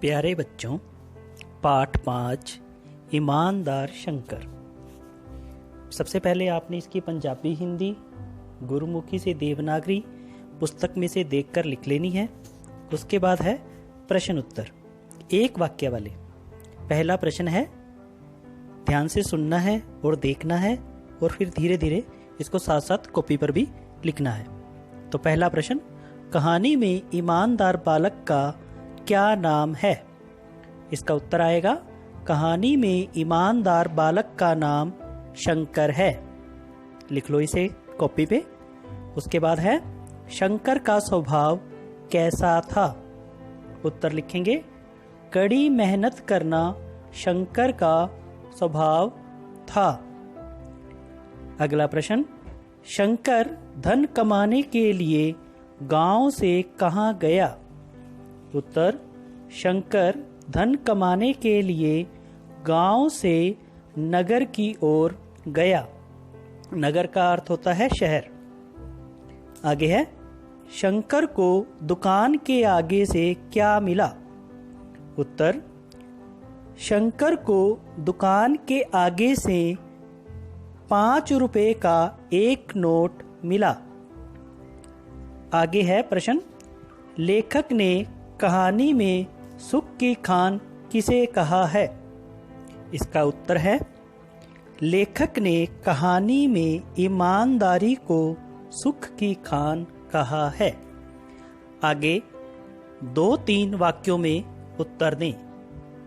प्यारे बच्चों, पाठ 5 ईमानदार शंकर। सबसे पहले आपने इसकी पंजाबी, हिंदी, गुरुमुखी से देवनागरी पुस्तक में से देखकर लिख लेनी है। उसके बाद है प्रश्न उत्तर, एक वाक्य वाले। पहला प्रश्न है, ध्यान से सुनना है और देखना है और फिर धीरे धीरे इसको साथ साथ कॉपी पर भी लिखना है। तो पहला प्रश्न, कहानी में ईमानदार बालक का क्या नाम है? इसका उत्तर आएगा, कहानी में ईमानदार बालक का नाम शंकर है। लिख लो इसे कॉपी पे। उसके बाद है, शंकर का स्वभाव कैसा था? उत्तर लिखेंगे, कड़ी मेहनत करना शंकर का स्वभाव था। अगला प्रश्न, शंकर धन कमाने के लिए गांव से कहां गया? उत्तर, शंकर धन कमाने के लिए गांव से नगर की ओर गया। नगर का अर्थ होता है शहर। आगे है, शंकर को दुकान के आगे से क्या मिला? उत्तर, शंकर को दुकान के आगे से 5 रुपए का एक नोट मिला। आगे है प्रश्न, लेखक ने कहानी में सुख की खान किसे कहा है? इसका उत्तर है, लेखक ने कहानी में ईमानदारी को सुख की खान कहा है। आगे 2-3 वाक्यों में उत्तर दें।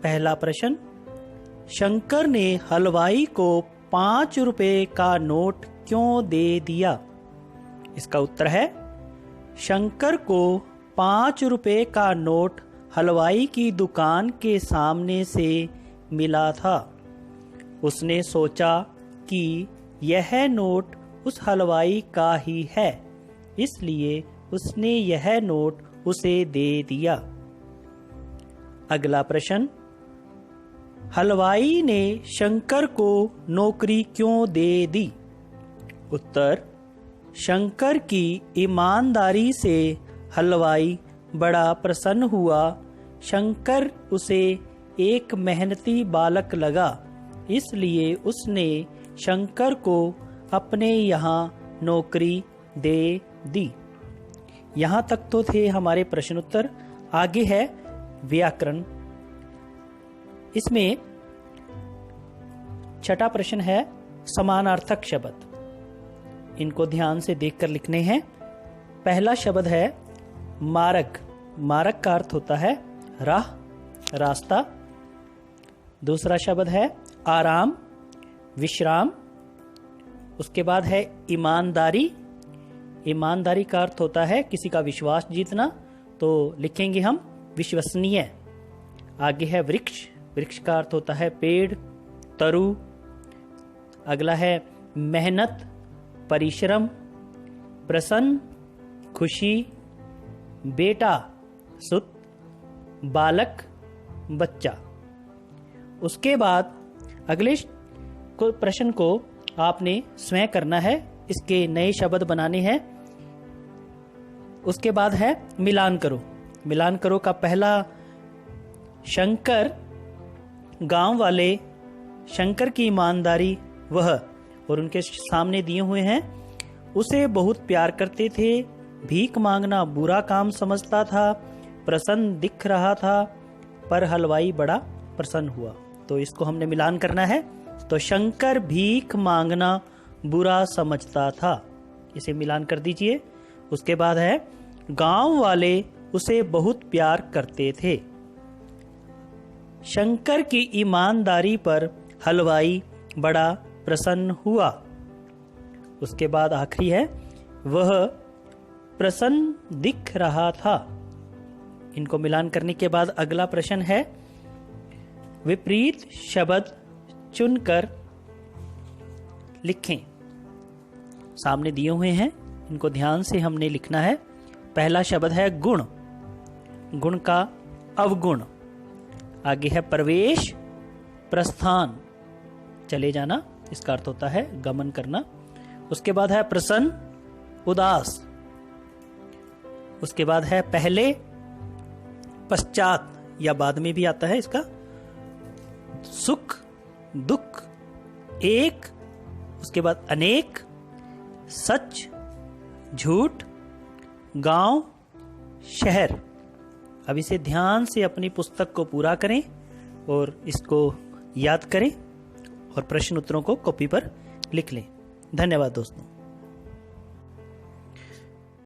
पहला प्रश्न, शंकर ने हलवाई को 5 रुपए का नोट क्यों दे दिया? इसका उत्तर है, शंकर को 5 रुपए का नोट हलवाई की दुकान के सामने से मिला था। उसने सोचा कि यह नोट उस हलवाई का ही है, इसलिए उसने यह नोट उसे दे दिया। अगला प्रश्न, हलवाई ने शंकर को नौकरी क्यों दे दी? उत्तर, शंकर की ईमानदारी से हलवाई बड़ा प्रसन्न हुआ। शंकर उसे एक मेहनती बालक लगा, इसलिए उसने शंकर को अपने यहाँ नौकरी दे दी। यहाँ तक तो थे हमारे प्रश्न उत्तर। आगे है व्याकरण। इसमें छठा प्रश्न है, समानार्थक शब्द। इनको ध्यान से देखकर लिखने हैं। पहला शब्द है मार्ग। मार्ग का अर्थ होता है राह, रास्ता। दूसरा शब्द है आराम, विश्राम। उसके बाद है ईमानदारी। ईमानदारी का अर्थ होता है किसी का विश्वास जीतना, तो लिखेंगे हम विश्वसनीय। आगे है वृक्ष। वृक्ष का अर्थ होता है पेड़, तरु। अगला है मेहनत, परिश्रम। प्रसन्न, खुशी। बेटा, सुत। बालक, बच्चा। उसके बाद अगले प्रश्न को आपने स्वयं करना है, इसके नए शब्द बनाने हैं। उसके बाद है मिलान करो। मिलान करो का पहला, शंकर, गांव वाले शंकर की ईमानदारी वह और उनके सामने दिए हुए हैं। उसे बहुत प्यार करते थे, भीख मांगना बुरा काम समझता था, प्रसन्न दिख रहा था, पर हलवाई बड़ा प्रसन्न हुआ। तो इसको हमने मिलान करना है। तो शंकर भीख मांगना बुरा समझता था, इसे मिलान कर दीजिए। उसके बाद है गांव वाले उसे बहुत प्यार करते थे। शंकर की ईमानदारी पर हलवाई बड़ा प्रसन्न हुआ। उसके बाद आखिरी है, वह प्रसन्न दिख रहा था। इनको मिलान करने के बाद अगला प्रश्न है, विपरीत शब्द चुनकर लिखें। सामने दिए हुए हैं, इनको ध्यान से हमने लिखना है। पहला शब्द है गुण। गुण का अवगुण। आगे है प्रवेश, प्रस्थान, चले जाना। इसका अर्थ होता है गमन करना। उसके बाद है प्रसन्न, उदास। उसके बाद है पहले, पश्चात या बाद में भी आता है इसका। सुख, दुख, एक, उसके बाद अनेक, सच, झूठ, गांव, शहर। अब इसे ध्यान से अपनी पुस्तक को पूरा करें और इसको याद करें और प्रश्न उत्तरों को कॉपी पर लिख लें। धन्यवाद दोस्तों।